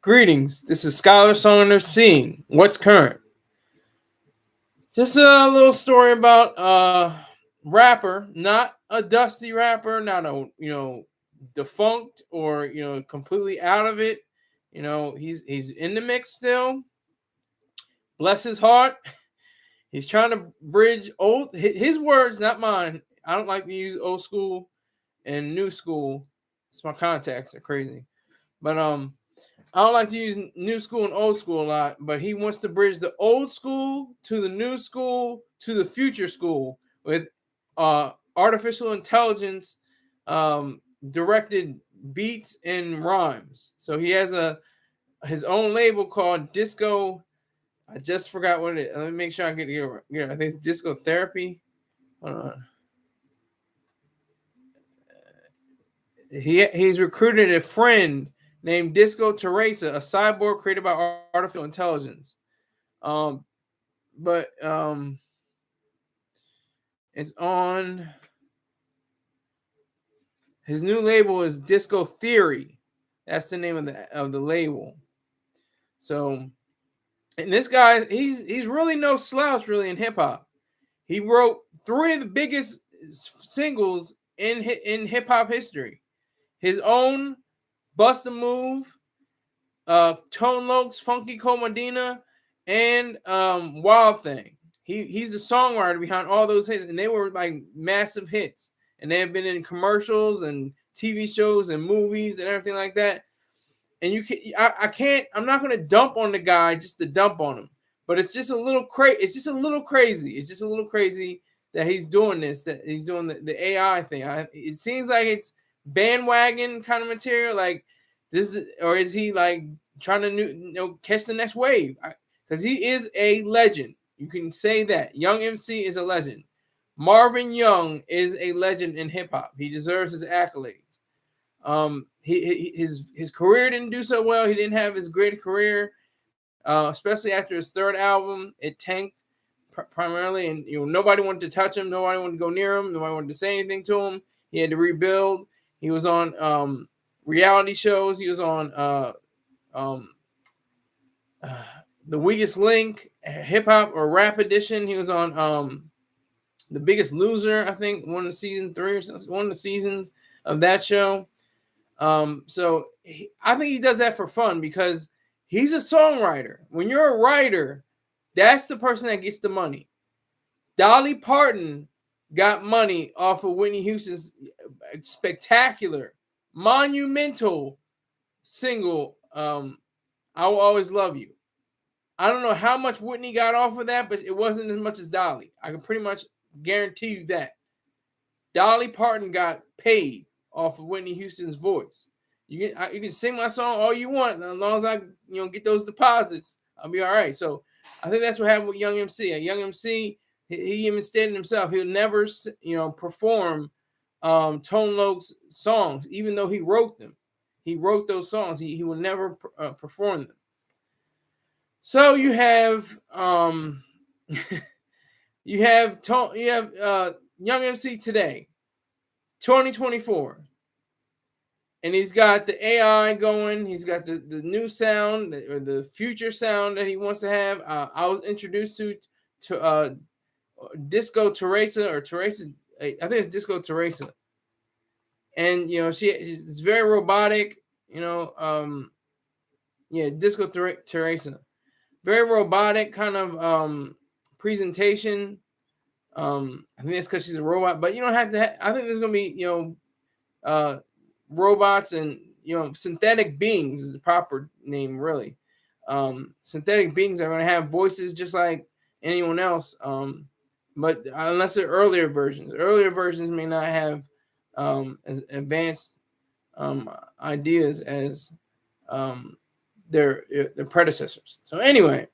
Greetings. This is Scholar Songwriter seeing what's current. Just a little story about a rapper, not a dusty rapper, not a defunct or completely out of it. He's in the mix still. Bless his heart. He's trying to bridge old his words, not mine. I don't like to use old school and new school. It's my contacts are crazy. But I don't like to use new school and old school a lot, but he wants to bridge the old school to the new school to the future school with artificial intelligence directed beats and rhymes. So he has his own label called Disco. I just forgot what it is. Let me make sure I get it right. Yeah, I think it's Disco Therapy. Hold on. He's recruited a friend named Disco Theresa, a cyborg created by artificial intelligence. But it's on his new label is Disco Theory. That's the name of the label. So, and this guy, he's really no slouch really in hip hop. He wrote 3 of the biggest singles in hip hop history. His own Bust a Move, Tone Loc's Funky Cold Medina, and Wild Thing. He's the songwriter behind all those hits, and they were like massive hits. And they have been in commercials and TV shows and movies and everything like that. And I'm not gonna dump on the guy just to dump on him, but it's just a little crazy. It's just a little crazy that he's doing this. That he's doing the AI thing. It seems like it's bandwagon kind of material, like this, or is he like trying to catch the next wave? Because he is a legend. You can say that Young MC is a legend. Marvin Young is a legend in hip hop. He deserves his accolades. His career didn't do so well. He didn't have his great career, especially after his 3rd album. It tanked primarily, and nobody wanted to touch him. Nobody wanted to go near him. Nobody wanted to say anything to him. He had to rebuild. He was on reality shows. He was on The Weakest Link, hip hop or rap edition. He was on The Biggest Loser, I think, one of the season 3 or one of the seasons of that show. So I think he does that for fun because he's a songwriter. When you're a writer, that's the person that gets the money. Dolly Parton got money off of Whitney Houston's spectacular, monumental single, I Will Always Love You. I don't know how much Whitney got off of that, but it wasn't as much as Dolly. I can pretty much guarantee you that. Dolly Parton got paid off of Whitney Houston's voice. You can sing my song all you want, as long as I get those deposits, I'll be all right. So I think that's what happened with Young MC. Young MC, he even stated himself he'll never perform Tone Loc's songs, even though he wrote them. He wrote those songs. He will never perform them. So you have Young MC today, 2024. And he's got the AI going. He's got the new sound or the future sound that he wants to have. I was introduced to Disco Theresa or Theresa. I think it's Disco Theresa. And she's very robotic. Disco Theresa, very robotic kind of presentation. I think it's because she's a robot, but you don't have to. I think there's gonna be robots and synthetic beings is the proper name, really. Synthetic beings are going to have voices just like anyone else, but unless they're earlier versions may not have as advanced ideas as their predecessors. So anyway,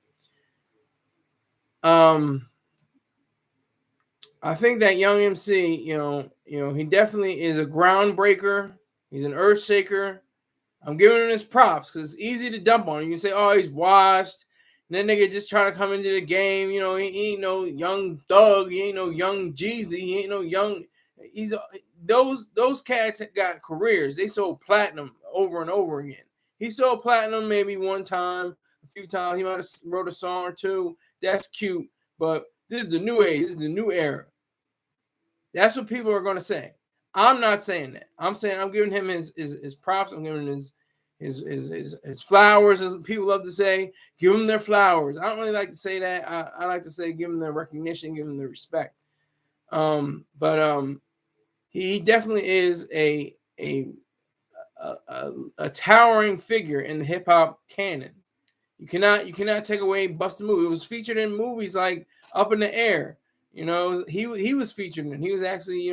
I think that Young MC, he definitely is a groundbreaker. He's an earth shaker. I'm giving him his props because it's easy to dump on him. You can say, "Oh, he's washed," and then nigga just try to come into the game. He ain't no young thug. He ain't no young Jeezy. He ain't no young. Those cats got careers. They sold platinum over and over again. He sold platinum maybe one time, a few times. He might have wrote a song or two. That's cute, but this is the new age. This is the new era. That's what people are going to say. I'm not saying that. I'm saying I'm giving him his props. I'm giving him his flowers, as people love to say. Give them their flowers. I don't really like to say that. I like to say give them their recognition, give them their respect. But he definitely is a towering figure in the hip hop canon. You cannot take away Busta Move. It was featured in movies like Up in the Air. You know, he was featured in. He was actually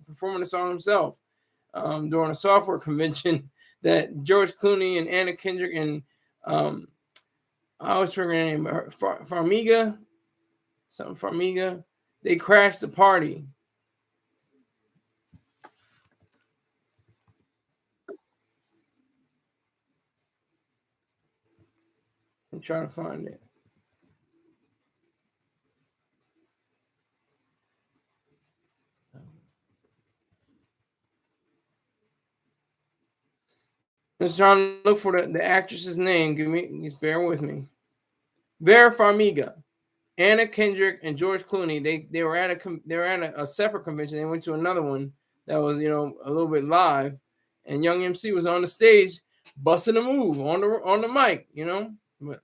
performing the song himself during a software convention that George Clooney and Anna Kendrick and I always forget her name, Farmiga, something Farmiga. They crashed the party. I'm trying to find it. Just trying to look for the actress's name. Just bear with me. Vera Farmiga, Anna Kendrick, and George Clooney. They were at a separate convention. They went to another one that was a little bit live, and Young MC was on the stage busting a move on the mic. But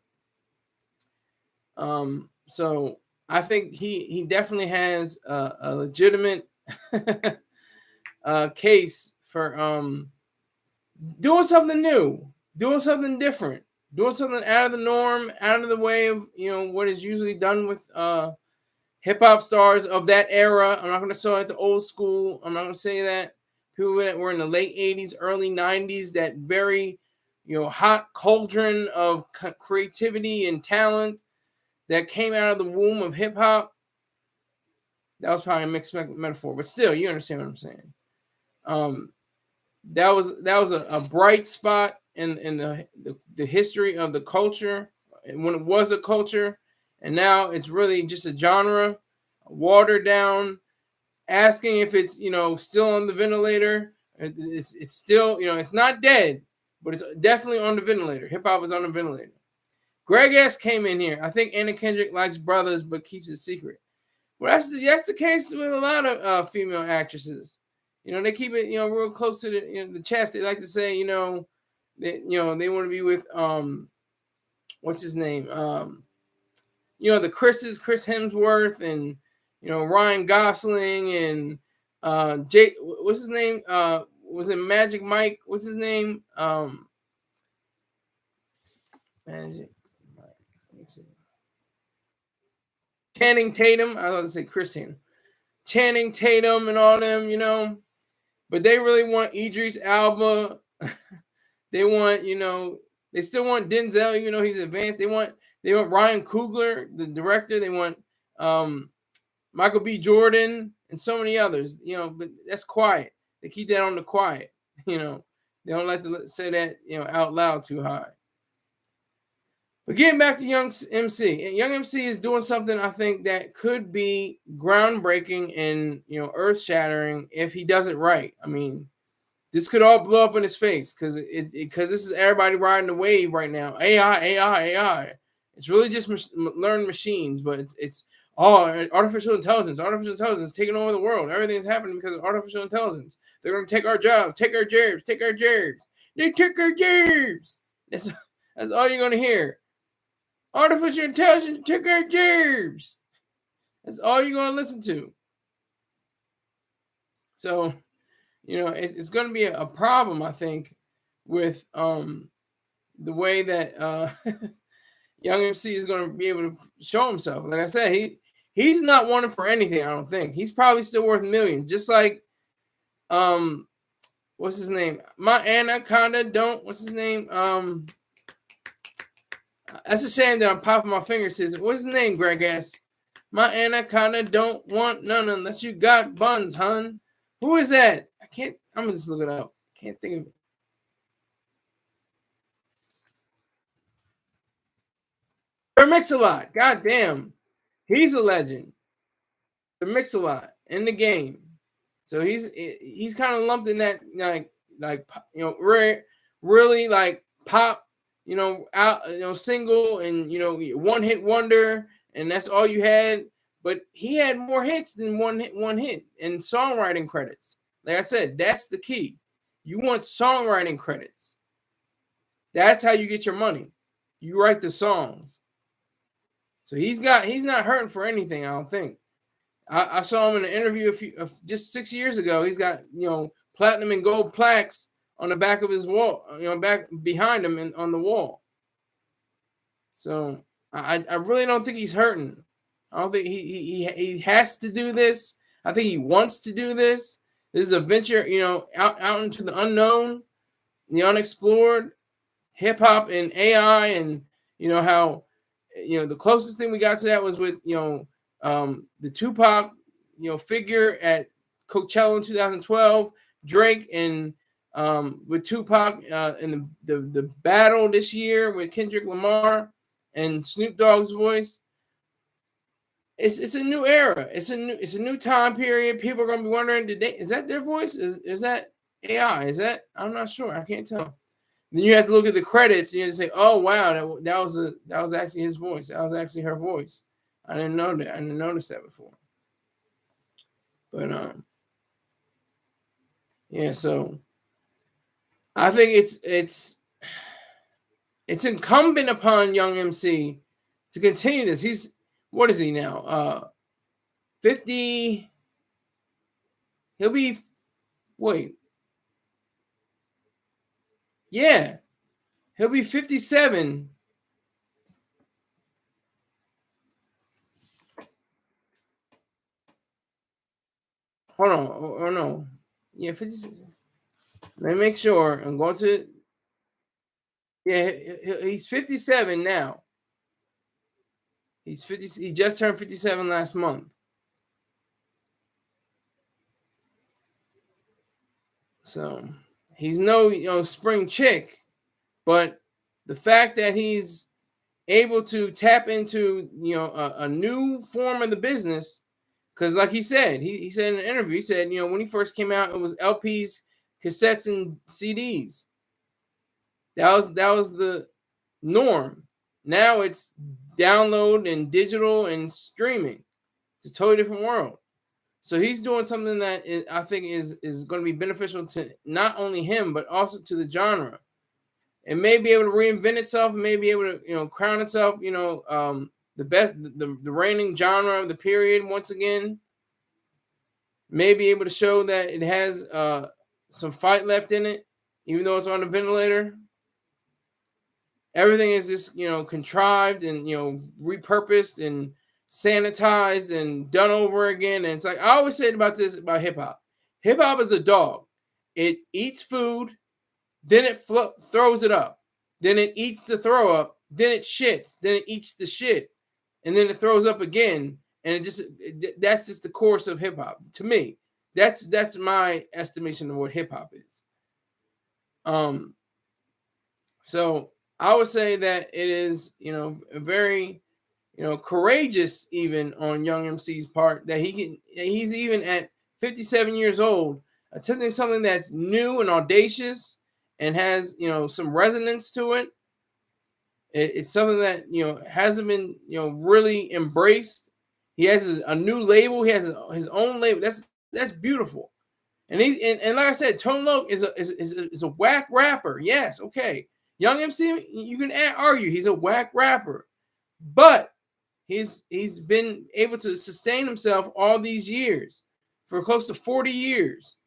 so I think he definitely has a legitimate case for doing something new, doing something different, doing something out of the norm, out of the way of what is usually done with hip hop stars of that era. I'm not going to say it the old school. I'm not going to say that people that were in the late 80s, early 90s, that very hot cauldron of creativity and talent that came out of the womb of hip hop. That was probably a mixed metaphor, but still, you understand what I'm saying. That was a bright spot in the history of the culture when it was a culture, and now it's really just a genre, watered down, asking if it's still on the ventilator. It's still it's not dead, but it's definitely on the ventilator. Hip hop is on the ventilator. Greg S came in here. I think Anna Kendrick likes brothers but keeps it secret. Well, that's the case with a lot of female actresses. They keep it real close to the chest. They like to say they want to be with what's his name the Chris Hemsworth and Ryan Gosling and Jake, what's his name, was it Magic Mike, what's his name, Magic Mike, let me see, Channing Tatum. I was going to say Chris Channing Tatum and all them, but they really want Idris Elba. They want, they still want Denzel, even though he's advanced. They want Ryan Coogler, the director. They want Michael B. Jordan and so many others, but that's quiet. They keep that on the quiet, They don't like to say that, out loud too high. But getting back to Young MC, Young MC is doing something I think that could be groundbreaking and earth shattering if he does it right. I mean, this could all blow up in his face because this is everybody riding the wave right now. AI. It's really just learned machines, but it's artificial intelligence taking over the world. Everything's happening because of artificial intelligence. They're going to take our jobs, take our jobs. They took our jobs. That's all you're going to hear. Artificial intelligence took our jobs. That's all you're going to listen to. So, it's going to be a problem, I think, with the way that Young MC is going to be able to show himself. Like I said, he's not wanted for anything, I don't think. He's probably still worth millions. Just like, what's his name? My Anaconda don't, what's his name? That's a shame that I'm popping my fingers. What's his name, Greg S? My Anaconda don't want none unless you got buns, hun. Who is that? I'm gonna just look it up. Can't think of it. Mix-a-Lot. God damn. He's a legend. The Mix-a-Lot in the game. So he's kind of lumped in that like really like pop, out, single, and one hit wonder, and that's all you had. But he had more hits than one hit, and songwriting credits. Like I said, that's the key. You want songwriting credits. That's how you get your money. You write the songs. So he's not hurting for anything, I don't think. I saw him in an interview just 6 years ago. He's got platinum and gold plaques on the back of his wall, back behind him and on the wall. So I really don't think he's hurting. I don't think he has to do this. I think he wants to do this. This is a venture, out into the unknown, the unexplored, hip hop and AI, and how the closest thing we got to that was with the Tupac figure at Coachella in 2012, Drake and with Tupac in the battle this year with Kendrick Lamar and Snoop Dogg's voice. It's a new era. It's a new time period. People are gonna be wondering, is that their voice? Is that AI? Is that, I'm not sure. I can't tell. Then you have to look at the credits and you have to say, oh wow, that was actually his voice. That was actually her voice. I didn't know that. I didn't notice that before. But yeah, so I think it's incumbent upon Young MC to continue this. He's, what is he now? 50. He'll be, wait. Yeah. He'll be 57. Hold on. Oh no. Yeah, 56. Let me make sure. I'm going to. Yeah, he's 57 now. He's 50. He just turned 57 last month. So he's no spring chick, but the fact that he's able to tap into a new form of the business, because like he said, he said in an interview, he said when he first came out, it was LPs, cassettes, and CDs. That was the norm. Now it's download and digital and streaming. It's a totally different world. So he's doing something that I think is going to be beneficial to not only him but also to the genre. It may be able to reinvent itself, may be able to crown itself, the best, the reigning genre of the period once again. May be able to show that it has some fight left in it, even though it's on a ventilator. Everything is just contrived and repurposed and sanitized and done over again. And it's like I always say about hip hop. Hip hop is a dog. It eats food, then it throws it up, then it eats the throw up, then it shits, then it eats the shit, and then it throws up again. And that's just the course of hip hop to me. That's my estimation of what hip hop is. So I would say that it is, a very, courageous even on Young MC's part that he's even at 57 years old attempting something that's new and audacious and has, some resonance to it. It's something that, hasn't been, really embraced. He has a new label. He has his own label. That's beautiful. And and like I said, Tone Loc is a whack rapper. Yes, okay. Young MC, you can argue he's a whack rapper, but he's been able to sustain himself all these years for close to 40 years.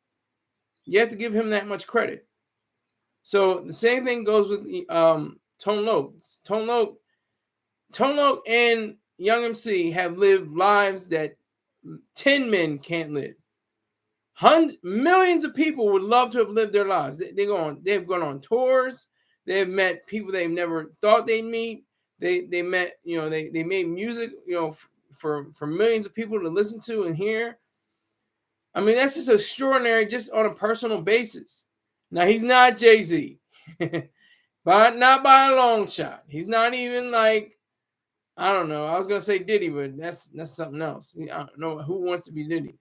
You have to give him that much credit. So the same thing goes with Tone Loc. Tone Loc and Young MC have lived lives that 10 men can't live. Millions of people would love to have lived their lives. They've gone on tours. They've met people they've never thought they'd meet. They met, they made music, for millions of people to listen to and hear. I mean, that's just extraordinary, just on a personal basis. Now, he's not Jay-Z, but not by a long shot. He's not even like, I don't know. I was gonna say Diddy, but that's something else. I don't know who wants to be Diddy.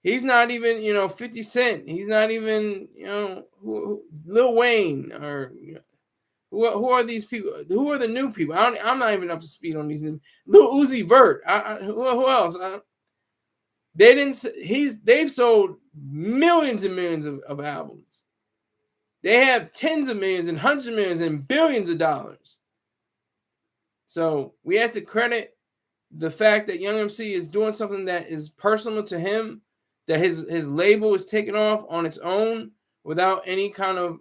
He's not even, 50 Cent. He's not even, Lil Wayne or who are these people? Who are the new people? I'm not even up to speed on these new. Lil Uzi Vert. Who else? They didn't. They've sold millions and millions of albums. They have tens of millions and hundreds of millions and billions of dollars. So we have to credit the fact that Young MC is doing something that is personal to him, that his label is taking off on its own without any kind of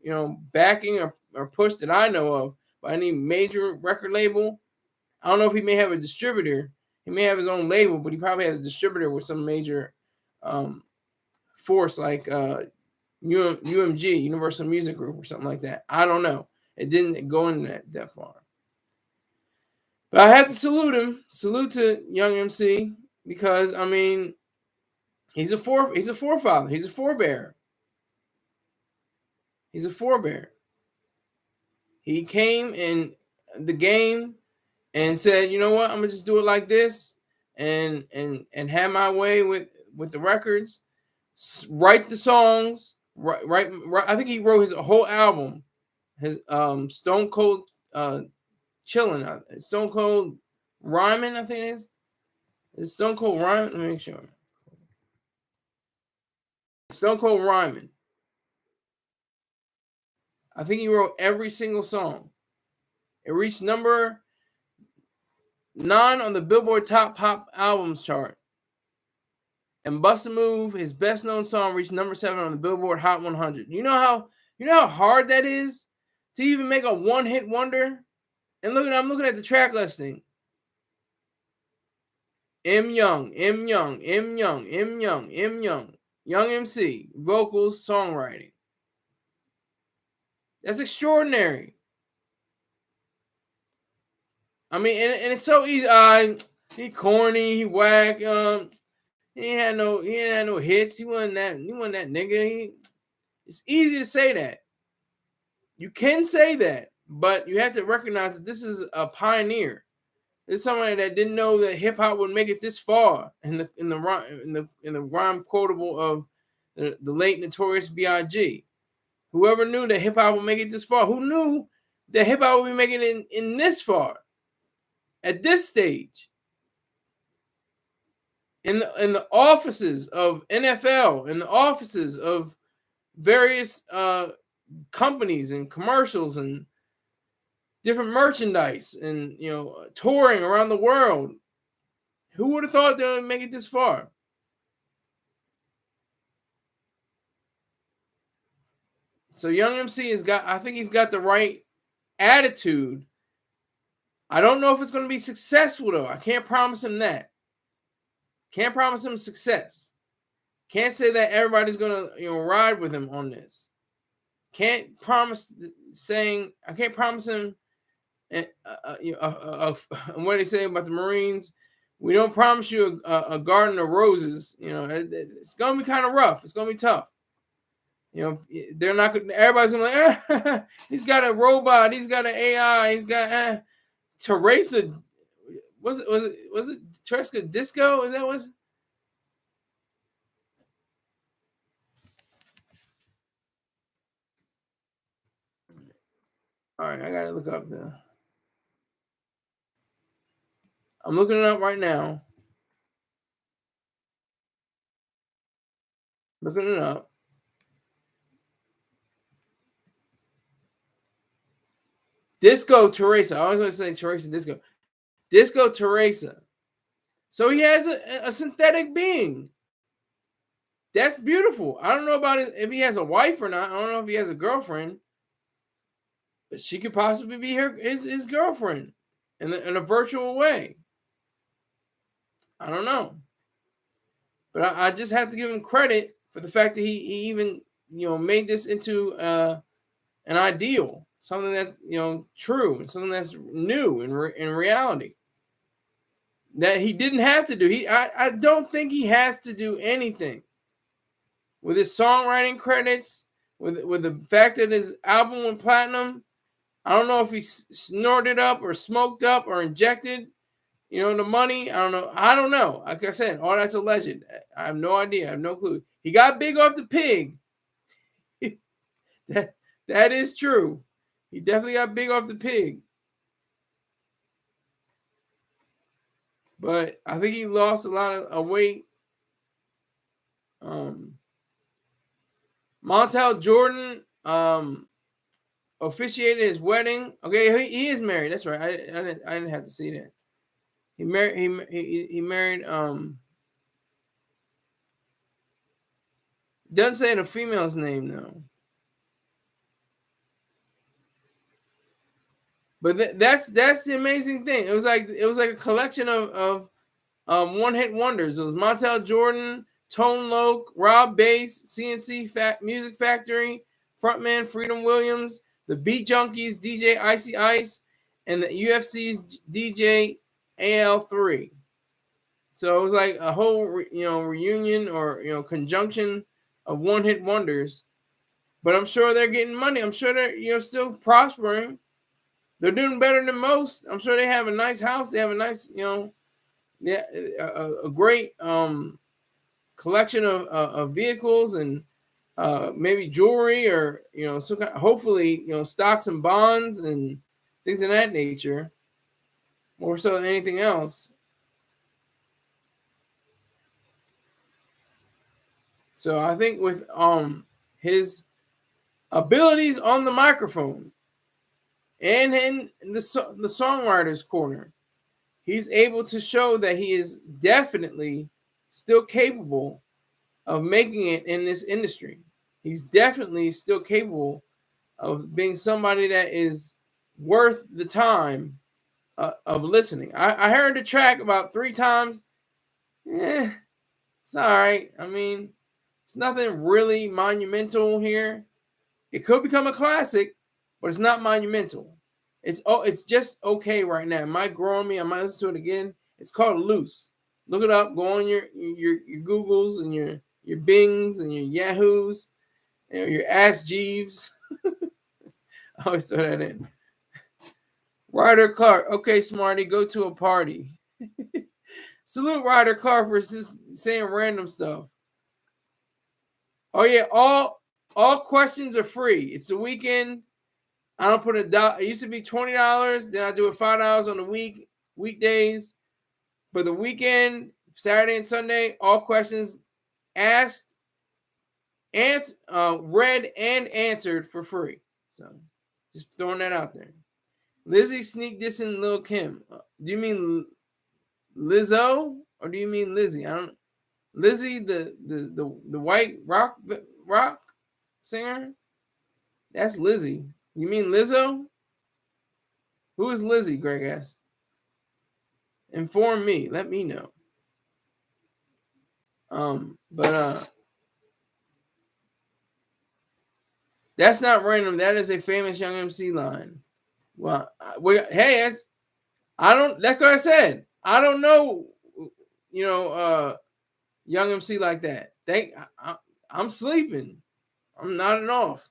backing or push that I know of by any major record label. I don't know if he may have a distributor. He may have his own label, but he probably has a distributor with some major force like UMG, Universal Music Group, or something like that. I don't know. It didn't go in that far. But I have to salute him. Salute to Young MC because I mean, he's a forefather. He's a forebear. He's a forebear. He came in the game and said, you know what, I'm gonna just do it like this, and have my way with the records, write the songs, right. I think he wrote his whole album, his Stone Cold Chillin', Stone Cold Rhymin', I think it is. It's Stone Cold Rhymin'. Let me make sure. Stone Cold Rhymin'. I think he wrote every single song. It reached number 9 on the Billboard Top Pop Albums chart. And Bust a Move, his best known song, reached number 7 on the Billboard Hot 100. You know how hard that is to even make a one-hit wonder? And I'm looking at the track listing. M Young, Young MC, vocals, songwriting. That's extraordinary. I mean, and it's so easy. He corny, he whack. He ain't had no hits. He wasn't that nigga. It's easy to say that. You can say that, but you have to recognize that this is a pioneer. This is somebody that didn't know that hip hop would make it this far in the rhyme quotable of the late Notorious B.I.G. Whoever knew that hip hop would make it this far? Who knew that hip hop would be making it in this far? At this stage, in the offices of NFL, in the offices of various companies and commercials and different merchandise and touring around the world, who would have thought they would make it this far? So Young MC I think he's got the right attitude. I don't know if it's going to be successful though. I can't promise him that. Can't promise him success. Can't say that everybody's going to ride with him on this. Can't promise I can't promise him what they say about the Marines. We don't promise you a garden of roses. It's going to be kind of rough. It's going to be tough. They're not. Everybody's going to be like, he's got a robot. He's got an AI. He's got Theresa. Was it Theresa Disco? Is that what? All right, I gotta look up the. I'm looking it up right now. Looking it up. Disco Theresa. I always want to say Theresa Disco. Disco Theresa. So he has a synthetic being. That's beautiful. I don't know about if he has a wife or not. I don't know if he has a girlfriend. But she could possibly be his girlfriend in a virtual way. I don't know. But I just have to give him credit for the fact that he even made this into an ideal, something that's true, and something that's new in reality. That he didn't have to do. I don't think he has to do anything. With his songwriting credits, with the fact that his album went platinum, I don't know if he snorted up or smoked up or injected, The money. I don't know. I don't know. Like I said, all that's alleged. I have no idea. I have no clue. He got big off the pig. that is true. He definitely got big off the pig. But I think he lost a lot of weight. Montel Jordan officiated his wedding. Okay, he is married. That's right. I didn't have to see that. He married. He married. Doesn't say the female's name though. But that's the amazing thing. It was like a collection of one-hit wonders. It was Montel Jordan, Tone Loc, Rob Bass, CNC Music Factory, frontman Freedom Williams, the Beat Junkies, DJ Icy Ice, and the UFC's DJ AL3. So it was like a whole reunion or conjunction of one-hit wonders. But I'm sure they're getting money. I'm sure they're still prospering. They're doing better than most. I'm sure they have a nice house. They have a nice a great collection of vehicles and maybe jewelry or some kind, hopefully stocks and bonds and things of that nature, more so than anything else. So I think with his abilities on the microphone and in the songwriter's corner, he's able to show that he is definitely still capable of making it in this industry. He's definitely still capable of being somebody that is worth the time of listening. I heard the track about 3 times. It's all right. I mean, it's nothing really monumental here. It could become a classic, but it's not monumental. It's just okay right now. It might grow on me. I might listen to it again. It's called Loose. Look it up. Go on your Googles and your Bings and your Yahoos and your Ask Jeeves. I always throw that in. Ryder Clark. Okay, Smarty, go to a party. Salute Ryder Clark for just saying random stuff. Oh yeah, all questions are free. It's the weekend. I don't put $1. It used to be $20. Then I do it $5 on the weekdays. For the weekend, Saturday and Sunday, all questions asked, read and answered for free. So just throwing that out there. Lizzie sneak dissing Lil Kim. Do you mean Lizzo or do you mean Lizzie? I don't. Lizzie, the white rock singer. That's Lizzie. You mean Lizzo? Who is Lizzie, Greg asked. Inform me. Let me know. But that's not random. That is a famous Young MC line. Well, hey, that's what I said. I don't know, Young MC like that. I'm sleeping. I'm nodding off.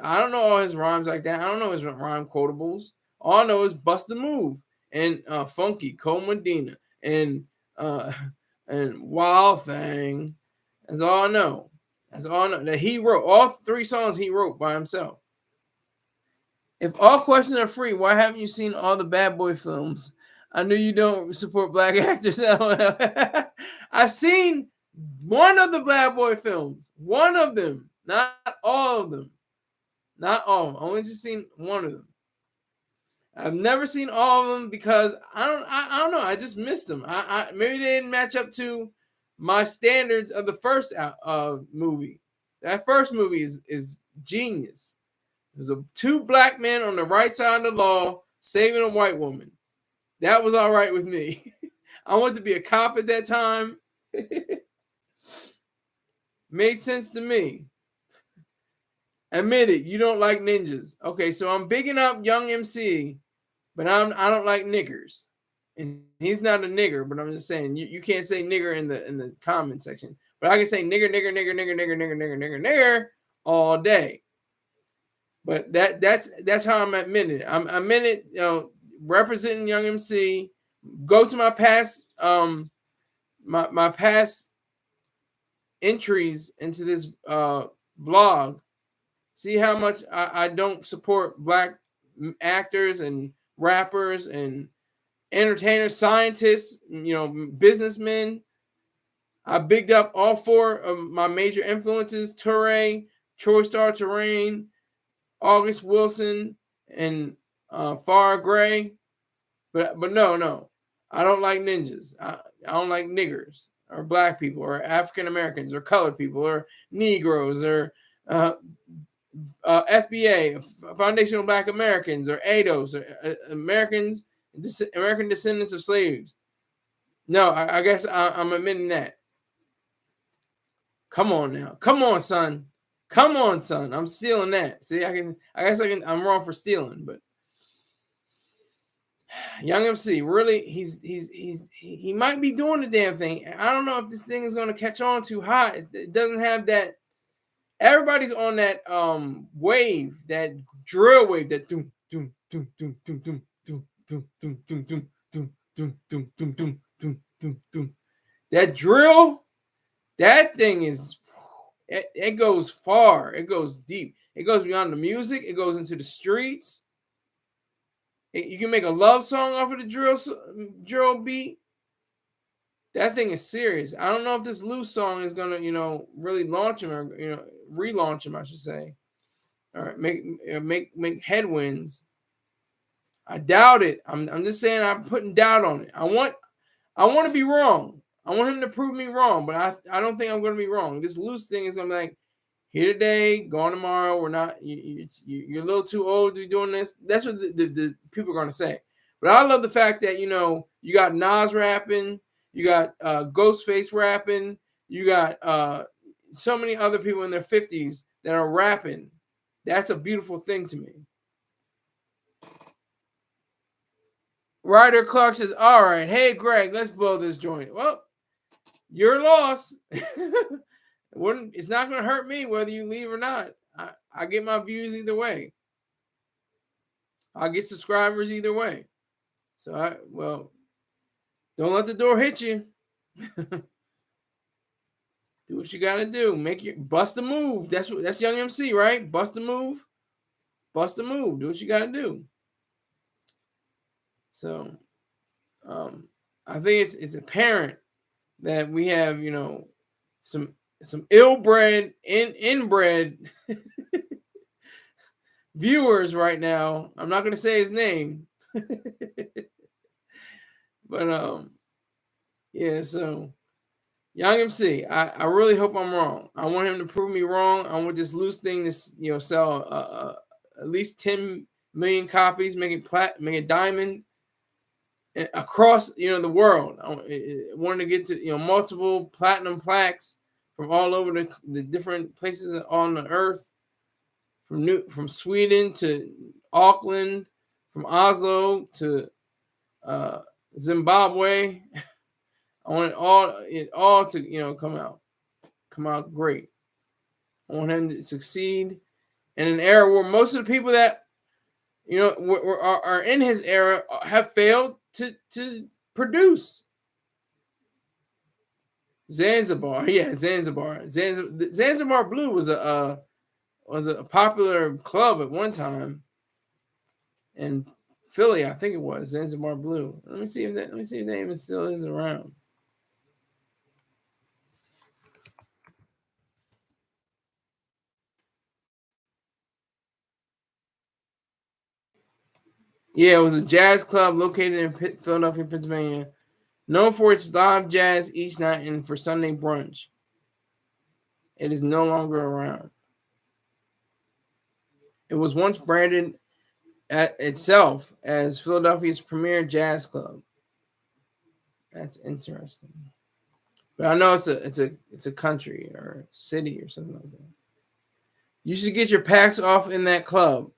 I don't know all his rhymes like that. I don't know his rhyme quotables. All I know is Bust a Move and Funky, Cole Medina, and Wild Thing. That's all I know. That's all I know. That he wrote all 3 songs he wrote by himself. If all questions are free, why haven't you seen all the Bad Boy films? I knew you don't support black actors. I've seen one of the Bad Boy films. One of them. Not all of them. Not all. I only just seen one of them. I've never seen all of them because I don't know. I just missed them. I maybe they didn't match up to my standards of the first movie. That first movie is genius. There's 2 black men on the right side of the law saving a white woman. That was all right with me. I wanted to be a cop at that time. Made sense to me. Admit it, you don't like ninjas. Okay, so I'm bigging up Young MC, but I don't like niggers. And he's not a nigger, but I'm just saying you can't say nigger in the comment section. But I can say nigger all day. But that's how I'm admitting it. I'm admitting it, representing Young MC, Go to my past my past entries into this vlog. See how much I don't support black actors and rappers and entertainers, scientists, businessmen. I bigged up all four of my major influences: Toure, Troy Star Terrain, August Wilson, and Far Gray. But no, I don't like ninjas. I don't like niggers or black people or African Americans or colored people or Negroes or FBA, Foundational Black Americans, or ADOS, or Americans, American descendants of slaves. No, I guess I'm admitting that. Come on now, come on, son, come on, son. I'm stealing that. See, I guess I can. I'm wrong for stealing, but Young MC really, he might be doing the damn thing. I don't know if this thing is going to catch on too hot. It doesn't have that. Everybody's on that wave, that drill wave, that doom doom doom doom doom doom doom doom doom doom doom doom doom doom doom doom doom doom doom. That drill, that thing is, it goes far, it goes deep, it goes beyond the music, it goes into the streets. You can make a love song off of the drill beat. That thing is serious. I don't know if this loose song is gonna, really launch him, or relaunch him, I should say, or make headwinds. I doubt it. I'm just saying, I'm putting doubt on it. I want to be wrong. I want him to prove me wrong, but I don't think I'm going to be wrong. This loose thing is going to be like, here today, gone tomorrow. We're not. You're a little too old to be doing this. That's what the people are going to say. But I love the fact that you got Nas rapping, you got Ghostface rapping, you got so many other people in their 50s that are rapping. That's a beautiful thing to me. Ryder Clark says, all right, hey, Greg, let's blow this joint. Well, your loss. It's not going to hurt me whether you leave or not. I get my views either way. I get subscribers either way. So, don't let the door hit you. Do what you got to do. Bust a move. That's Young MC, right? Bust a move. Bust a move. Do what you got to do. So, I think it's apparent that we have, some ill-bred, inbred viewers right now. I'm not going to say his name, but yeah. So Young MC, I really hope I'm wrong. I want him to prove me wrong. I want this loose thing to sell at least 10 million copies, make it diamond across the world. I wanted to get to multiple platinum plaques from all over the different places on the earth, from Sweden to Auckland, from Oslo to Zimbabwe. I want it all to come out great. I want him to succeed in an era where most of the people that are in his era have failed to produce. Zanzibar, yeah, Zanzibar Blue was a popular club at one time in Philly, I think it was Zanzibar Blue. Let me see if that even still is around. Yeah, it was a jazz club located in Philadelphia, Pennsylvania, known for its live jazz each night and for Sunday brunch. It is no longer around. It was once branded itself as Philadelphia's premier jazz club. That's interesting. But I know it's a country or a city or something like that. You should get your packs off in that club.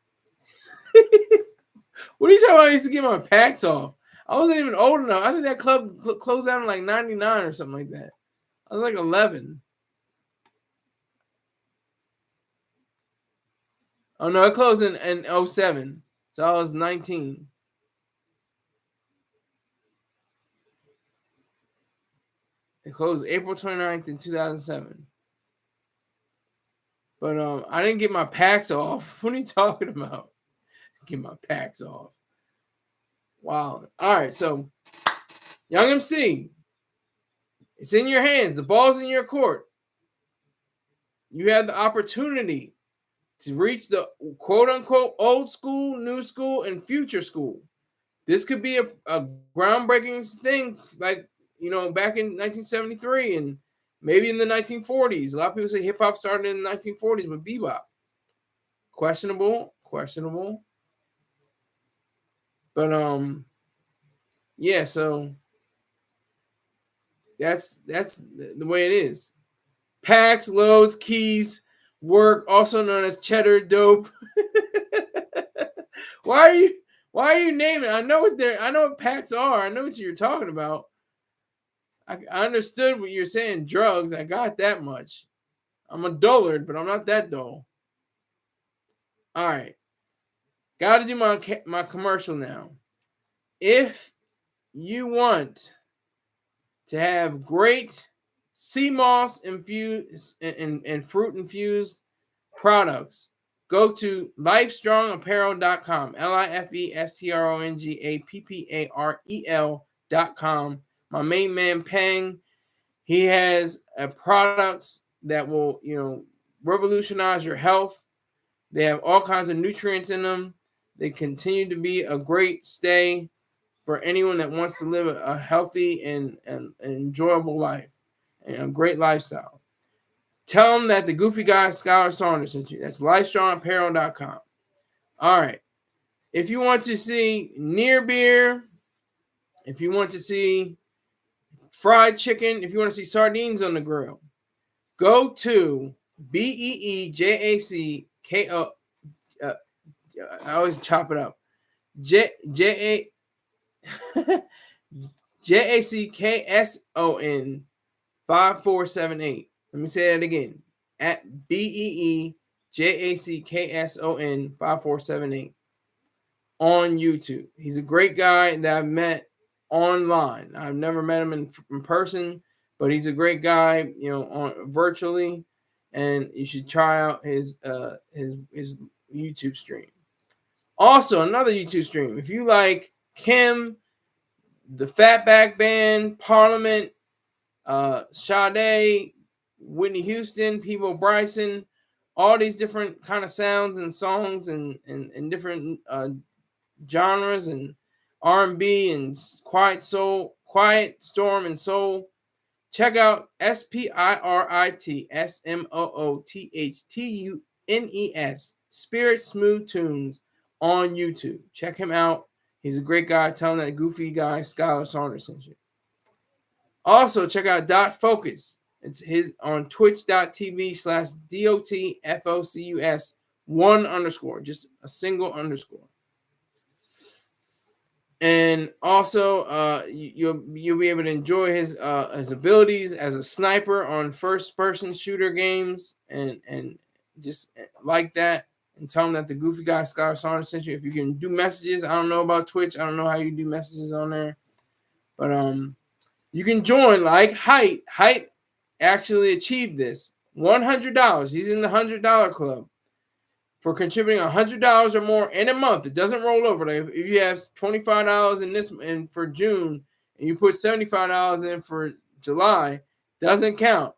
What are you talking about? I used to get my packs off. I wasn't even old enough. I think that club closed down in like 99 or something like that. I was like 11. Oh, no, it closed in 07. So I was 19. closed April 29th in 2007. But I didn't get my PAX off. What are you talking about? Get my PAX off. Wow. All right, so Young MC, it's in your hands. The ball's in your court. You have the opportunity to reach the quote unquote old school, new school, and future school. This could be a groundbreaking thing, like, back in 1973 and maybe in the 1940s. A lot of people say hip hop started in the 1940s with bebop. Questionable. But yeah, so that's the way it is. Packs, loads, keys, work, also known as cheddar dope. Why are you naming? I know what packs are. I know what you're talking about. I understood what you're saying. Drugs. I got that much. I'm a dullard, but I'm not that dull. All right. Got to do my commercial now. If you want to have great sea moss infused and fruit infused products, go to lifestrongapparel.com. lifestrongapparel.com. My main man Pang, he has products that will, revolutionize your health. They have all kinds of nutrients in them. They continue to be a great stay for anyone that wants to live a healthy and enjoyable life and a great lifestyle. Tell them that the Goofy Guy Skylar Saunders sent you. That's lifestrongapparel.com. All right. If you want to see near beer, if you want to see fried chicken, if you want to see sardines on the grill, go to BEEJACKO. I always chop it up. JACKSON 5478. Let me say that again. At BEEJACKSON 5478 on YouTube. He's a great guy that I've met online. I've never met him in person, but he's a great guy, on virtually, and you should try out his YouTube stream. Also, another YouTube stream. If you like Kim, the Fatback Band, Parliament, Sade, Whitney Houston, Peebo Bryson, all these different kind of sounds and songs and different genres and R&B and quiet storm and soul. Check out SPIRITSMOOTHTUNES Spirit Smooth Tunes on YouTube. Check him out. He's a great guy. Tell him that Goofy Guy Skylar Saunders sent you. Also, check out Dot Focus. It's his on twitch.tv/DOTFOCUS 1_, just a single underscore. And also, you'll be able to enjoy his abilities as a sniper on first-person shooter games, and just like that. And tell him that the Goofy Guy Skylar Saunders sent you. If you can do messages, I don't know about Twitch. I don't know how you do messages on there, but you can join like Height. Height actually achieved this. $100. He's in the $100 club. For contributing $100 or more in a month. It doesn't roll over. Like if you have $25 in this and for June and you put $75 in for July, doesn't count.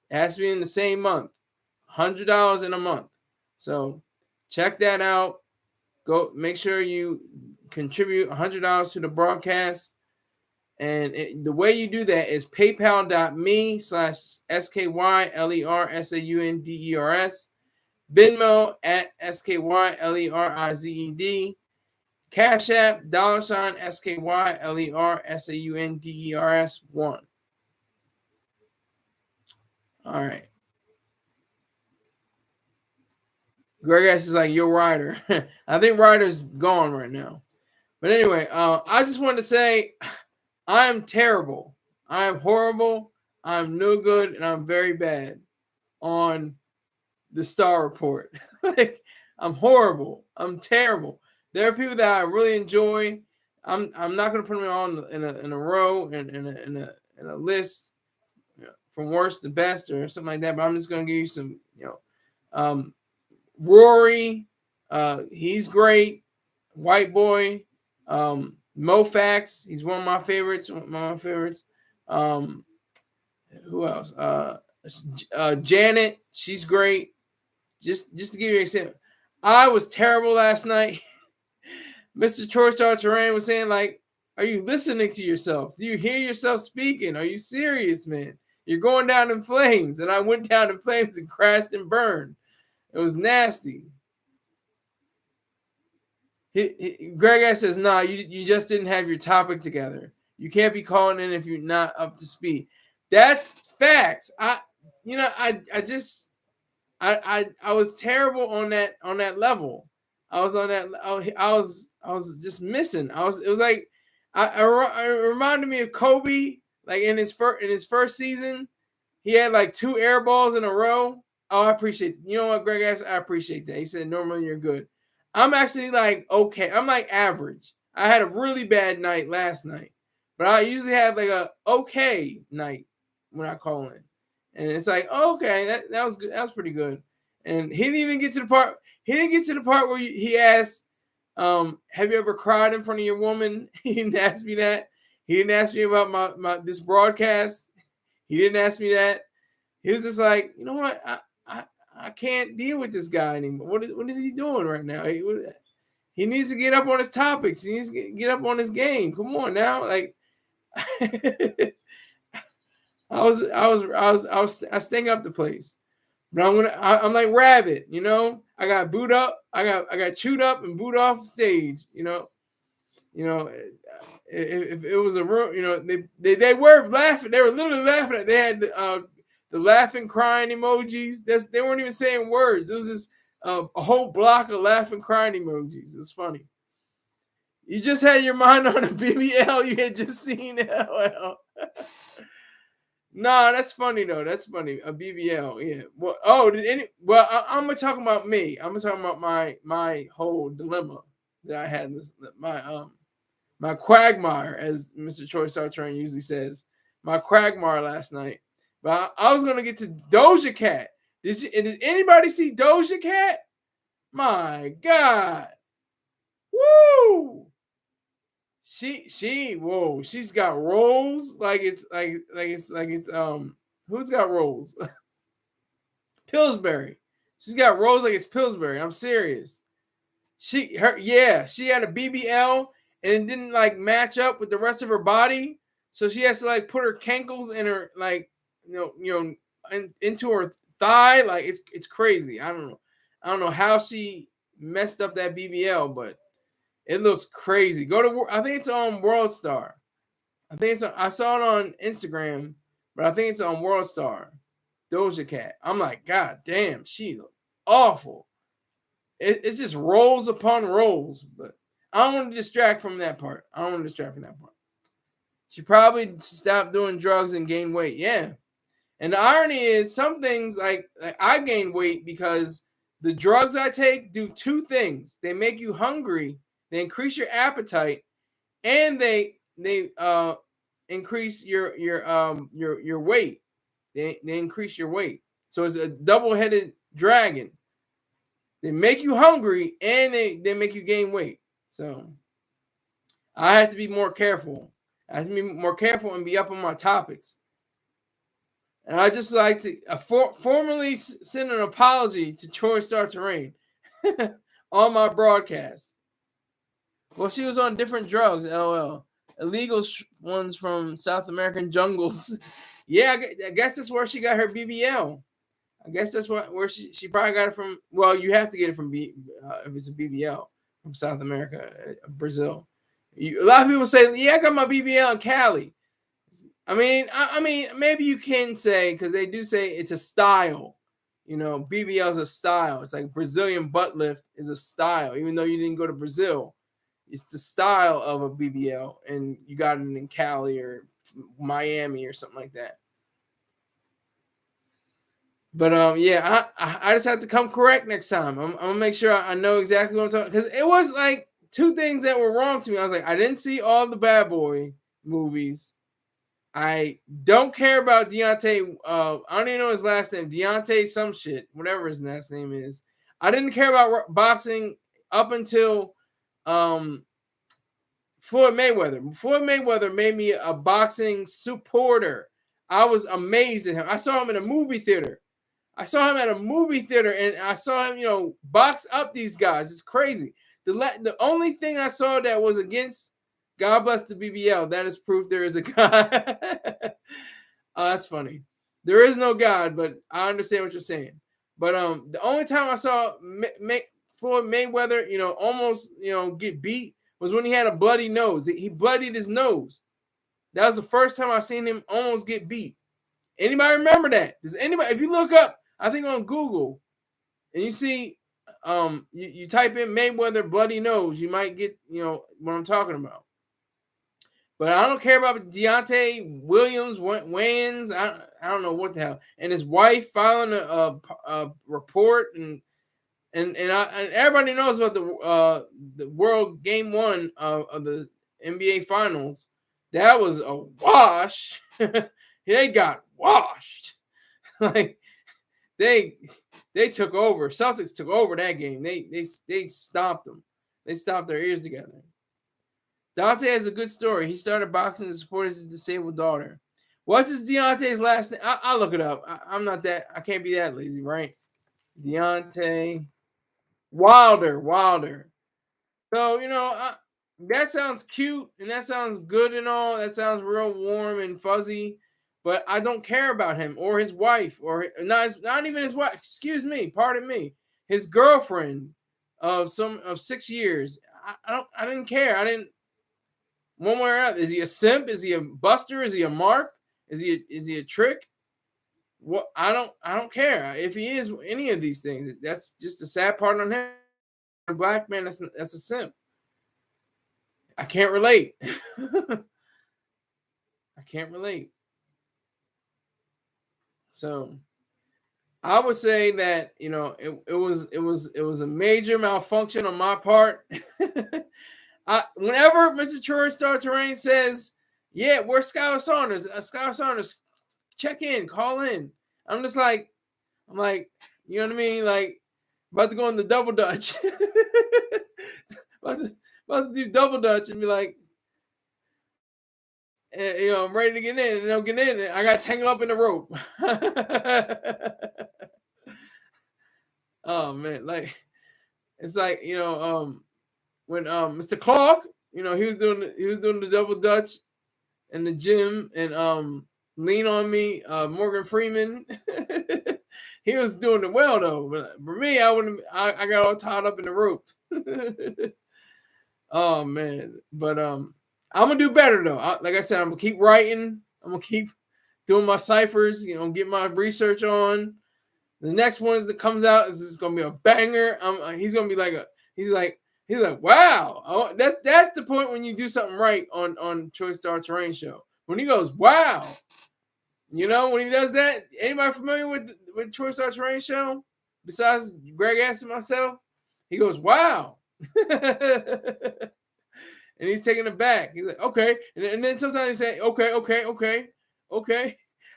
It has to be in the same month. $100 in a month. So check that out. Go make sure you contribute $100 to the broadcast. And the way you do that is paypal.me/SKYLERSAUNDERS. Venmo at SKYLERIZED. Cash App $SKYLERSAUNDERS1. All right. Greg S is like, yo, Ryder. I think Ryder's gone right now. But anyway, I just wanted to say I am terrible. I am horrible. I'm no good, and I'm very bad on the Star Report. Like, I'm horrible. I'm terrible. There are people that I really enjoy. I'm not gonna put them all in a row and in a list from worst to best or something like that. But I'm just gonna give you some, Rory, he's great. White boy, Mo Fax, he's one of my favorites. Who else? Janet, she's great. Just to give you an example, I was terrible last night. Mr. Troy Star Terrain was saying, like, are you listening to yourself? Do you hear yourself speaking? Are you serious, man? You're going down in flames. And I went down in flames and crashed and burned. It was nasty. Greg says, nah, you just didn't have your topic together. You can't be calling in if you're not up to speed. That's facts. I was terrible on that level. I was on that. I was just missing. It was like, it reminded me of Kobe, like in his first season, he had like 2 air balls in a row. Oh, I appreciate. You know what, Greg asked? I appreciate that. He said, normally you're good. I'm actually like, okay. I'm like average. I had a really bad night last night, but I usually have like a okay night when I call in. And it's like, okay, that was good. That was pretty good. And he didn't even get to the part. He didn't get to the part where he asked, have you ever cried in front of your woman? He didn't ask me that. He didn't ask me about my this broadcast. He didn't ask me that. He was just like, you know what? I can't deal with this guy anymore. What is he doing right now? He needs to get up on his topics. He needs to get up on his game. Come on now, like. I stink up the place, but I'm like Rabbit, I got booed up, I got chewed up and booed off stage, if it was a room, they were laughing, they were literally laughing. They had the laughing, crying emojis. They weren't even saying words. It was just a whole block of laughing, crying emojis. It was funny. You just had your mind on a BBL. You had just seen LL. No, that's funny though. That's funny. A BBL, yeah. Well, I'm gonna talk about me. I'm gonna talk about my whole dilemma that I had. My quagmire, as Mr. Troy Sartran usually says, my quagmire last night. But I was gonna get to Doja Cat. Did anybody see Doja Cat? My God, woo! She's got rolls like it's who's got rolls? Pillsbury. She's got rolls like it's Pillsbury. I'm serious. She had a BBL and it didn't like match up with the rest of her body, so she has to like put her cankles in her into her thigh. Like it's crazy. I don't know how she messed up that BBL, but it looks crazy. I think it's on World Star. I saw it on Instagram, but I think it's on World Star. Doja Cat. I'm like, God damn, she looks awful. It's just rolls upon rolls, but I don't want to distract from that part. She probably stopped doing drugs and gained weight. Yeah. And the irony is some things like I gained weight because the drugs I take do 2 things. They make you hungry. They increase your appetite, and they increase your weight. They increase your weight. So it's a double-headed dragon. They make you hungry, and they make you gain weight. So I have to be more careful. I have to be more careful and be up on my topics. And I just like to formally send an apology to Troy Star Terrain on my broadcast. Well, she was on different drugs, LOL. Illegal ones from South American jungles. Yeah, I guess that's where she got her BBL. I guess that's where she probably got it from. Well, you have to get it from if it's a BBL from South America, Brazil. A lot of people say, yeah, I got my BBL in Cali. I mean, maybe you can say, because they do say it's a style. BBL is a style. It's like Brazilian butt lift is a style, even though you didn't go to Brazil. It's the style of a BBL, and you got it in Cali or Miami or something like that. But yeah, I just have to come correct next time. I'm gonna make sure I know exactly what I'm talking, because it was like 2 things that were wrong to me. I was like, I didn't see all the Bad Boy movies. I don't care about Deontay. I don't even know his last name. Deontay some shit, whatever his last name is. I didn't care about boxing up until Floyd Mayweather. Floyd Mayweather made me a boxing supporter. I was amazed at him. I saw him in a movie theater. I saw him at a movie theater, and I saw him, box up these guys. It's crazy. The only thing I saw that was against, God bless the BBL. That is proof there is a God. Oh, that's funny. There is no God, but I understand what you're saying. But the only time I saw Floyd Mayweather, almost get beat was when he had a bloody nose. He bloodied his nose. That was the first time I seen him almost get beat. Anybody remember that? Does anybody? If you look up, I think on Google, and you see, you type in Mayweather bloody nose, you might get what I'm talking about. But I don't care about Deontay Williams wins. I don't know what the hell. And his wife filing a report, and everybody knows about the World Game 1 of the NBA Finals. That was a wash. They got washed. Like they took over. Celtics took over that game. They stopped them. They stopped their ears together. Dante has a good story. He started boxing to support his disabled daughter. What's his Deontay's last name? I'll look it up. I'm not that. I can't be that lazy, right? Deontay Wilder. So that sounds cute and that sounds good and all. That sounds real warm and fuzzy. But I don't care about him or his wife or not even his wife. Excuse me. Pardon me. His girlfriend of 6 years. I didn't care. I didn't. One way or another. Is he a simp? Is he a buster? Is he a mark? Is he a trick? What I don't care if he is any of these things. That's just the sad part on him. A black man, that's a simp. I can't relate. I can't relate. So I would say that it was a major malfunction on my part. Whenever Mr. Troy Star Terrain says, "Yeah, where's Skylar Saunders? Skylar Saunders, check in, call in." I'm like, you know what I mean? Like, about to go in the double dutch. about to do double dutch and be like, I'm ready to get in. And they'll get in. And I got tangled up in the rope. Oh man, like it's like when Mr. Clark, he was doing the double dutch in the gym, and Lean on Me, Morgan Freeman. He was doing it well though, but for me, I got all tied up in the rope. Oh man, but I'm gonna do better though. Like I said, I'm gonna keep writing. I'm gonna keep doing my ciphers. Get my research on. The next one that comes out is gonna be a banger. He's gonna be like he's like, wow. Oh, that's the point when you do something right on Choice Star Terrain Show. When he goes, wow. When he does that, anybody familiar with Choice Star Terrain Show? Besides Greg Ass and myself, he goes, wow. And he's taking it back. He's like, okay. And then sometimes he say, okay.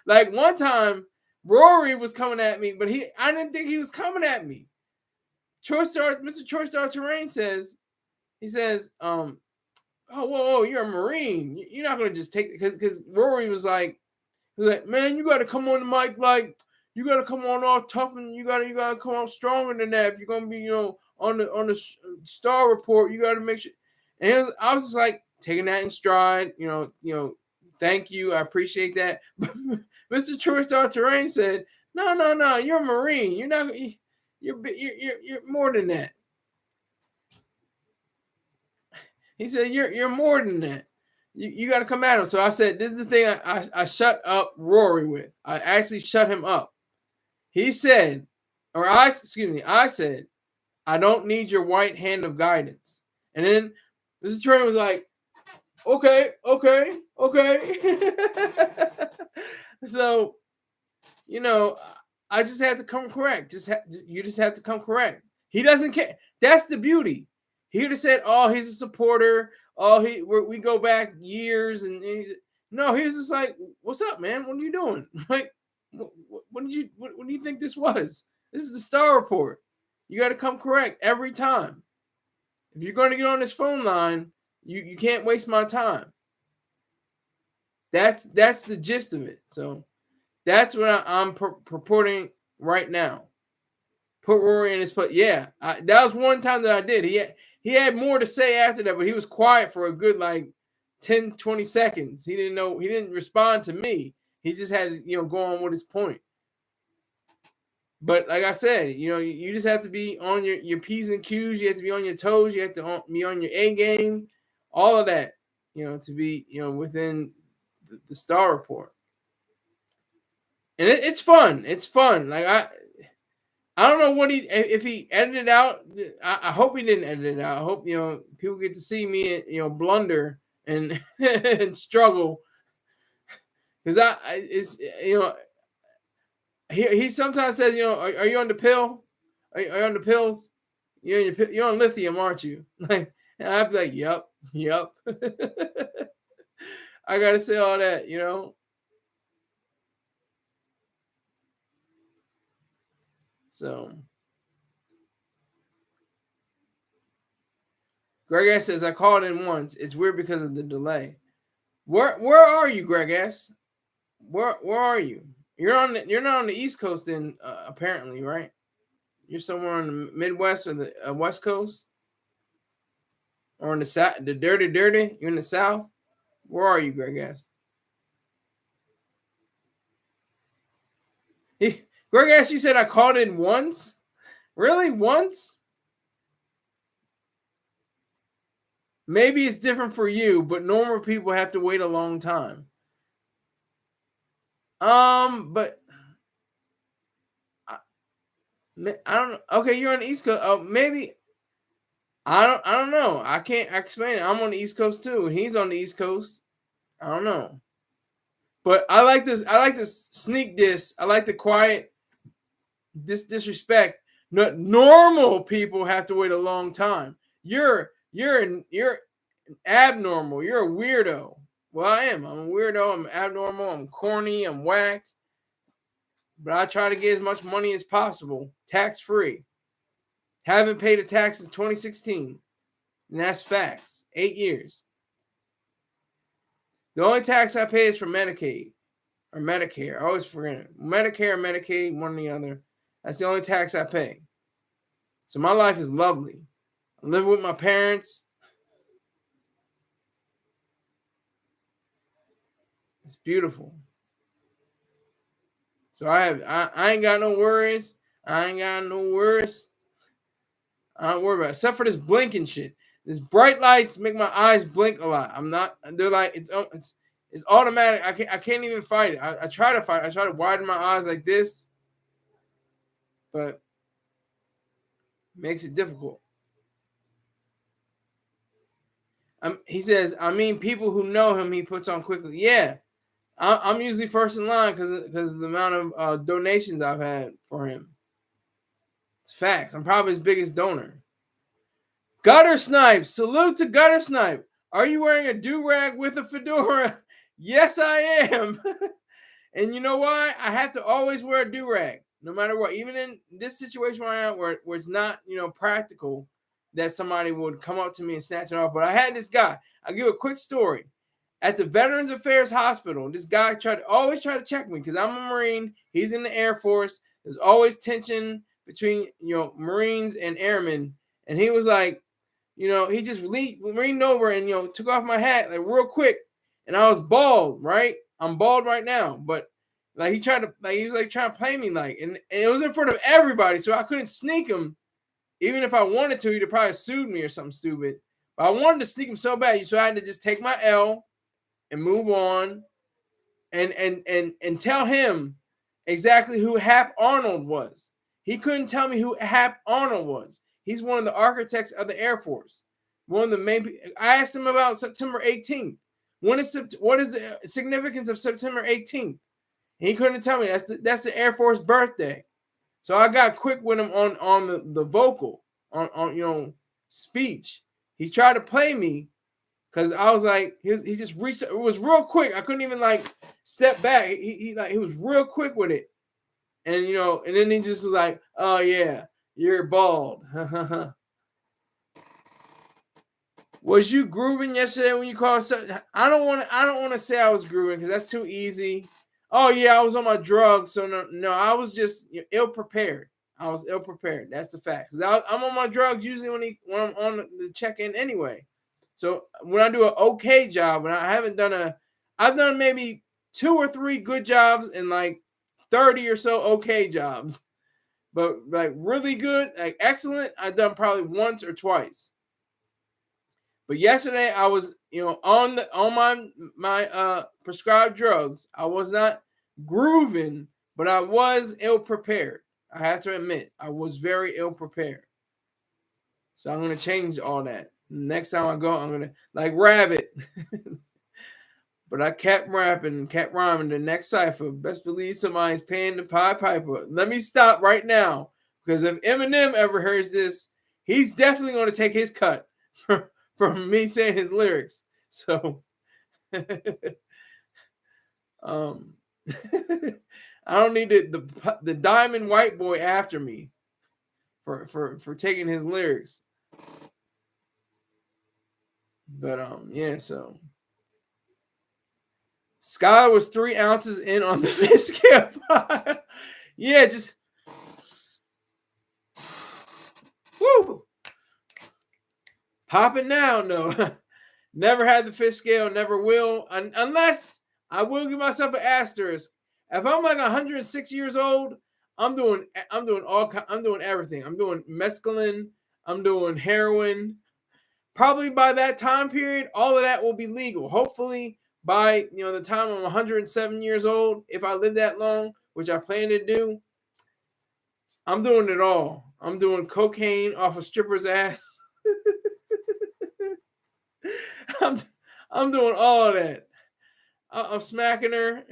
Like one time, Rory was coming at me, but I didn't think he was coming at me. Mr. Choice Star Terrain says, oh, whoa, you're a Marine. You're not gonna just take it because Rory was like, man, you gotta come on the mic like you gotta come on all tough and you gotta come on stronger than that if you're gonna be on the Star Report. You gotta make sure. And I was just like taking that in stride. Thank you, I appreciate that. But Mr. Choice Star Terrain said, no, you're a Marine. You're not. You're more than that. He said, you're more than that. You got to come at him. So I said, this is the thing I shut up Rory with. I actually shut him up. He said, I said, I don't need your white hand of guidance. And then Mr. Terrain was like, okay. So, I just had to come correct. You just have to come correct. He doesn't care. That's the beauty. He would have said, "Oh, he's a supporter. Oh, we go back years." And No, he was just like, "What's up, man? What are you doing? Like, what do you think this was? This is the Star Report. You got to come correct every time. If you're going to get on this phone line, you can't waste my time." That's the gist of it. So that's what I'm purporting right now. Put Rory in his place. Yeah, that was one time that I did. He had more to say after that, but he was quiet for a good like 10, 20 seconds. He didn't know. He didn't respond to me. He just had to, go on with his point. But like I said, you just have to be on your P's and Q's. You have to be on your toes. You have to be on your A game. All of that, to be, within the Star Report. And it's fun. It's fun. Like I don't know what if he edited out. I hope he didn't edit it out. I hope people get to see me blunder and and struggle, because he sometimes says, are you on the pill? Are you on the pills? You're on lithium, aren't you? Like, and I'd be like, yep. I gotta say all that, So Greg S says, I called in once. It's weird because of the delay. Where are you, Greg S? Where are you? You're not on the East Coast then, apparently, right? You're somewhere on the Midwest or the West Coast, or on the South, the dirty. You're in the South. Where are you, Greg S? Greg S, you said I called in once. Really, once? Maybe it's different for you, but normal people have to wait a long time. But I don't know. Okay, you're on the East Coast. Oh, maybe I don't know. I can't explain it. I'm on the East Coast too, and he's on the East Coast. I don't know. But I like this. I like this sneak diss. I like the quiet disrespect. Normal people have to wait a long time. You're abnormal. You're a weirdo. Well, I am. I'm a weirdo. I'm abnormal. I'm corny. I'm whack. But I try to get as much money as possible, tax free. Haven't paid a tax since 2016, and that's facts. 8 years. The only tax I pay is for Medicaid or Medicare. I always forget it. Medicare or Medicaid, one or the other. That's the only tax I pay. So my life is lovely. I live with my parents. It's beautiful. So I ain't got no worries. I don't worry about it, except for this blinking shit. These bright lights make my eyes blink a lot. They're like, it's automatic. I can't even fight it. I try to fight it. I try to widen my eyes like this, but it makes it difficult. He says, I mean, people who know him, he puts on quickly. Yeah, I'm usually first in line because of the amount of donations I've had for him. It's facts. I'm probably his biggest donor. Gutter Snipe. Salute to Gutter Snipe. Are you wearing a do-rag with a fedora? Yes, I am. And you know why? I have to always wear a do-rag, no matter what. Even in this situation where I am, where it's not, practical that somebody would come up to me and snatch it off. But I had this guy. I'll give a quick story. At the Veterans Affairs Hospital, this guy always try to check me because I'm a Marine. He's in the Air Force. There's always tension between, Marines and airmen. And he was like, he just leaned over and, took off my hat like real quick. And I was bald, right? I'm bald right now. But like he was like trying to play me like, and it was in front of everybody. So I couldn't sneak him. Even if I wanted to, he'd have probably sued me or something stupid. But I wanted to sneak him so bad. So I had to just take my L and move on and tell him exactly who Hap Arnold was. He couldn't tell me who Hap Arnold was. He's one of the architects of the Air Force. One of the main. I asked him about September 18th. What is the significance of September 18th? He couldn't tell me. That's the Air Force birthday. So I got quick with him on the vocal on speech. He tried to play me Cause I was like, he just reached. It was real quick. I couldn't even like step back. He was real quick with it, and and then he just was like, "Oh yeah, you're bald." Was you grooving yesterday when you called? I don't want to. I don't want to say I was grooving because that's too easy. Oh yeah, I was on my drugs, so no, I was just ill prepared. I was ill prepared. That's the fact. Cause I'm on my drugs usually when I'm on the check in anyway. So when I do an okay job, and I haven't done I've done maybe 2 or 3 good jobs and like 30 or so okay jobs, but like really good, like excellent, I've done probably once or twice. But yesterday I was, on my prescribed drugs. I was not grooving, but I was ill prepared. I have to admit, I was very ill prepared. So I'm gonna change all that. Next time I go, I'm gonna like rabbit. But I kept rapping, kept rhyming. The next cipher, best believe somebody's paying the Pied Piper. Let me stop right now, because if Eminem ever hears this, he's definitely going to take his cut from me saying his lyrics. So, um, I don't need the diamond white boy after me for taking his lyrics. But yeah, so Sky was 3 ounces in on the fish scale. Yeah, just woo. Pop it now. No, never had the fish scale, never will, unless I will give myself an asterisk. If I'm like 106 years old, I'm doing everything. I'm doing mescaline. I'm doing heroin. Probably by that time period, all of that will be legal. Hopefully, by the time I'm 107 years old, if I live that long, which I plan to do, I'm doing it all. I'm doing cocaine off a stripper's ass. I'm doing all of that. I'm smacking her,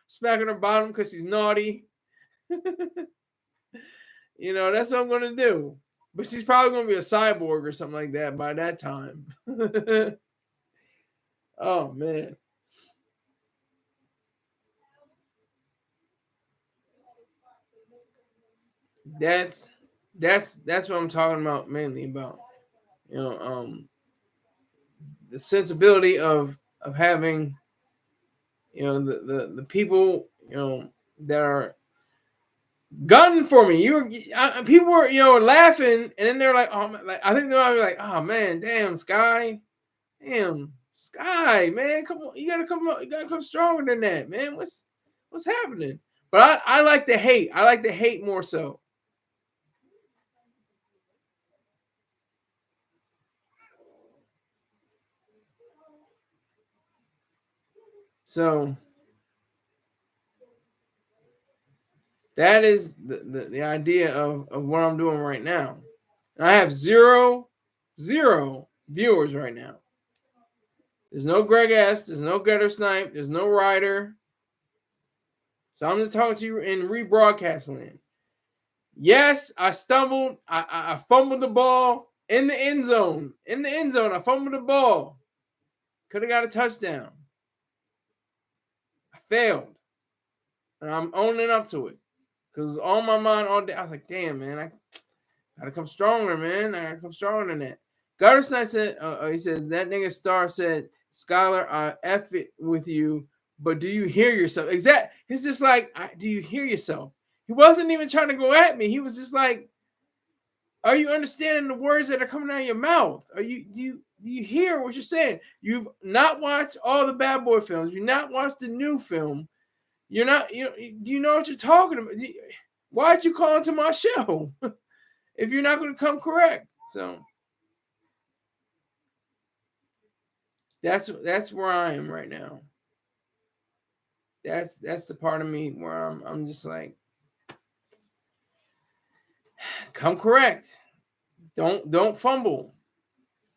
smacking her bottom because she's naughty. That's what I'm gonna do. But she's probably gonna be a cyborg or something like that by that time. Oh man. That's what I'm talking about mainly about. The sensibility of having the people that are gunning for me. People were laughing, and then they're like, oh, like I think they're like, oh man, damn Sky, man, come on, you gotta come stronger than that, man. What's happening? But I like the hate. I like the hate more so. So that is the idea of what I'm doing right now. And I have zero viewers right now. There's no Greg S. There's no Gutter Snipe. There's no Ryder. So I'm just talking to you in rebroadcast land. Yes, I stumbled. I fumbled the ball in the end zone. In the end zone, I fumbled the ball. Could have got a touchdown. I failed. And I'm owning up to it. Because on my mind all day, I was like, damn, man, I gotta come stronger, man. I gotta come stronger than that. Gutter Snipe said, he said, that nigga Star said, Skylar, I F it with you, but do you hear yourself? Exactly. He's just like, do you hear yourself? He wasn't even trying to go at me. He was just like, are you understanding the words that are coming out of your mouth? Do you hear what you're saying? You've not watched all the Bad Boy films. You've not watched the new film. You're not, do you know what you're talking about? Why'd you call into my show if you're not going to come correct? So that's where I am right now. That's the part of me where I'm just like, come correct. Don't fumble.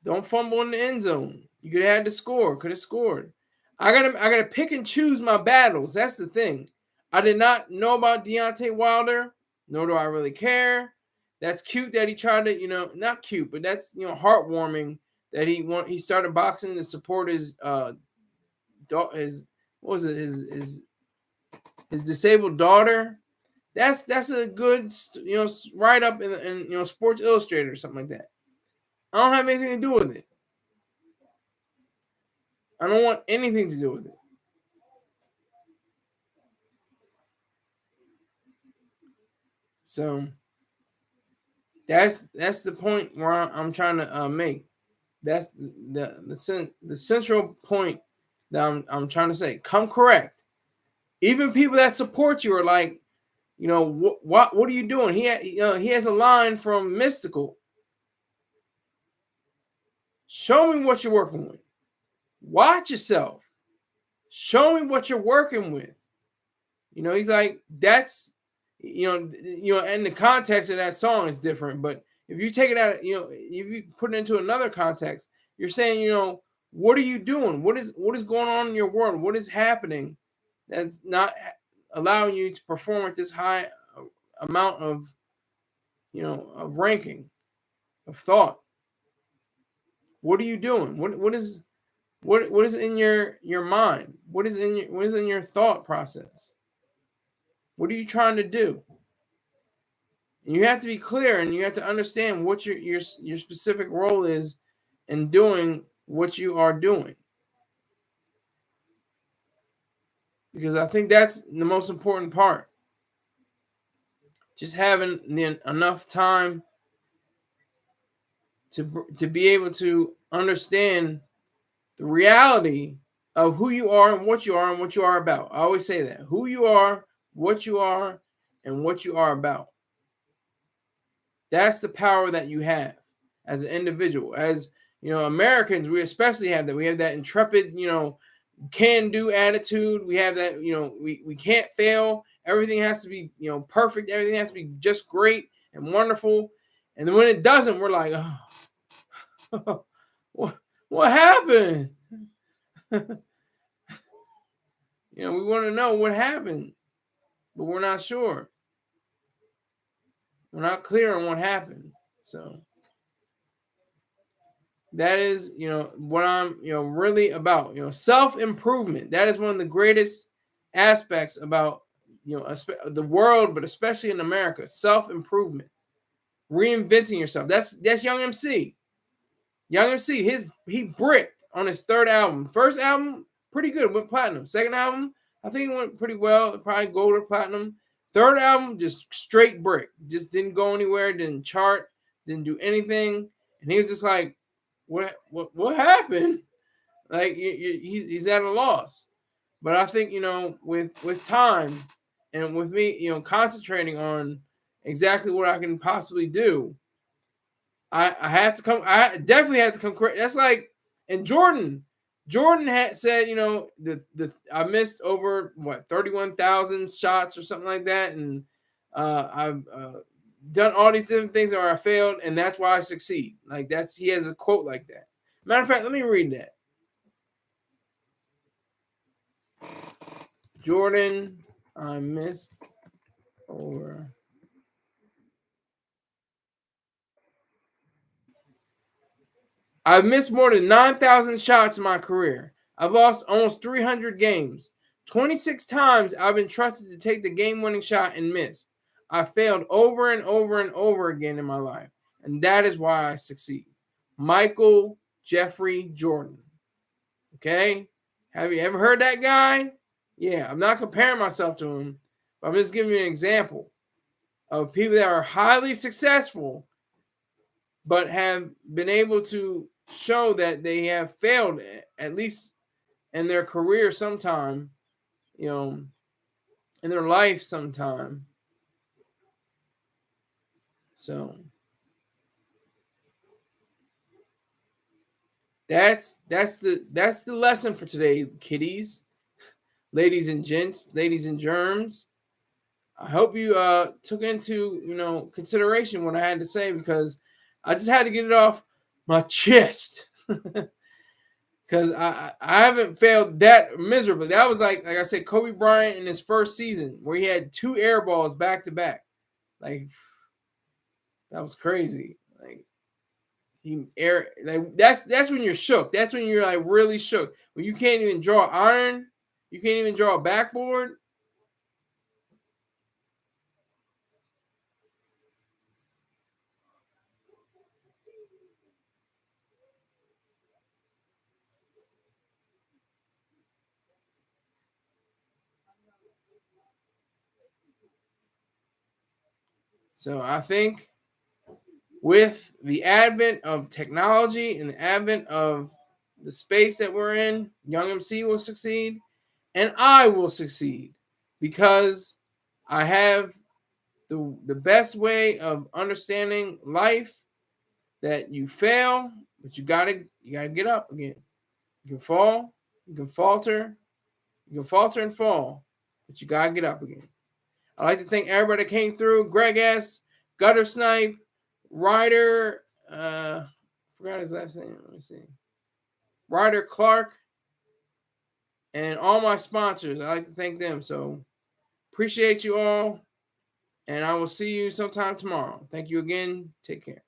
Don't fumble in the end zone. You could have had the score. Could have scored. I gotta pick and choose my battles. That's the thing. I did not know about Deontay Wilder, nor do I really care. That's cute that he tried to, not cute, but that's heartwarming that he started boxing to support his what was it, his disabled daughter. That's a good write up in Sports Illustrated or something like that. I don't have anything to do with it. I don't want anything to do with it. So that's the point where I'm trying to make. That's the central point that I'm trying to say. Come correct. Even people that support you are like, what are you doing? He has a line from Mystical. Show me what you're working with. Watch yourself. Show me what you're working with. He's like, that's, and the context of that song is different. But if you take it out, if you put it into another context, you're saying, what are you doing? What is going on in your world? What is happening that's not allowing you to perform at this high amount of, of ranking, of thought? What are you doing? What is in your mind? What is in your thought process? What are you trying to do? And you have to be clear, and you have to understand what your specific role is in doing what you are doing. Because I think that's the most important part. Just having enough time to be able to understand the reality of who you are and what you are about. I always say that. Who you are, what you are, and what you are about. That's the power that you have as an individual. As Americans, we especially have that. We have that intrepid, can-do attitude. We have that, we can't fail. Everything has to be, perfect. Everything has to be just great and wonderful. And then when it doesn't, we're like, oh, what happened? We want to know what happened, but we're not sure. We're not clear on what happened. So that is, what I'm, really about. Self-improvement. That is one of the greatest aspects about, the world, but especially in America. Self-improvement, reinventing yourself. That's Young MC. Young MC, he bricked on his third album. First album, pretty good, went platinum. Second album, I think it went pretty well, probably gold or platinum. Third album, just straight brick. Just didn't go anywhere, didn't chart, didn't do anything. And he was just like, what happened? Like he's at a loss. But I think, with time and with me, concentrating on exactly what I can possibly do, I have to come. I definitely have to come correct. That's like, and Jordan had said, I missed over 31,000 shots or something like that, and I've done all these different things where I failed, and that's why I succeed. Like he has a quote like that. Matter of fact, let me read that. Jordan, I missed over. I've missed more than 9,000 shots in my career. I've lost almost 300 games. 26 times I've been trusted to take the game-winning shot and missed. I failed over and over and over again in my life, and that is why I succeed. Michael Jeffrey Jordan. Okay? Have you ever heard that guy? Yeah, I'm not comparing myself to him, but I'm just giving you an example of people that are highly successful but have been able to show that they have failed, at least in their career sometime, in their life sometime. So that's the lesson for today, kiddies, ladies and gents, ladies and germs. I hope you took into consideration what I had to say, because I just had to get it off my chest. Because I haven't failed that miserably. That was like I said, Kobe Bryant in his first season where he had 2 air balls back to back. Like, that was crazy. Like, like that's when you're shook. That's when you're like really shook. When you can't even draw iron, you can't even draw a backboard. So I think with the advent of technology and the advent of the space that we're in, Young MC will succeed and I will succeed because I have the best way of understanding life, that you fail, but you gotta get up again. You can fall, you can falter, and fall, but you gotta get up again. I'd like to thank everybody that came through. Greg S, Gutter Snipe, Ryder, forgot his last name. Let me see. Ryder Clark, and all my sponsors. I'd like to thank them. So appreciate you all, and I will see you sometime tomorrow. Thank you again. Take care.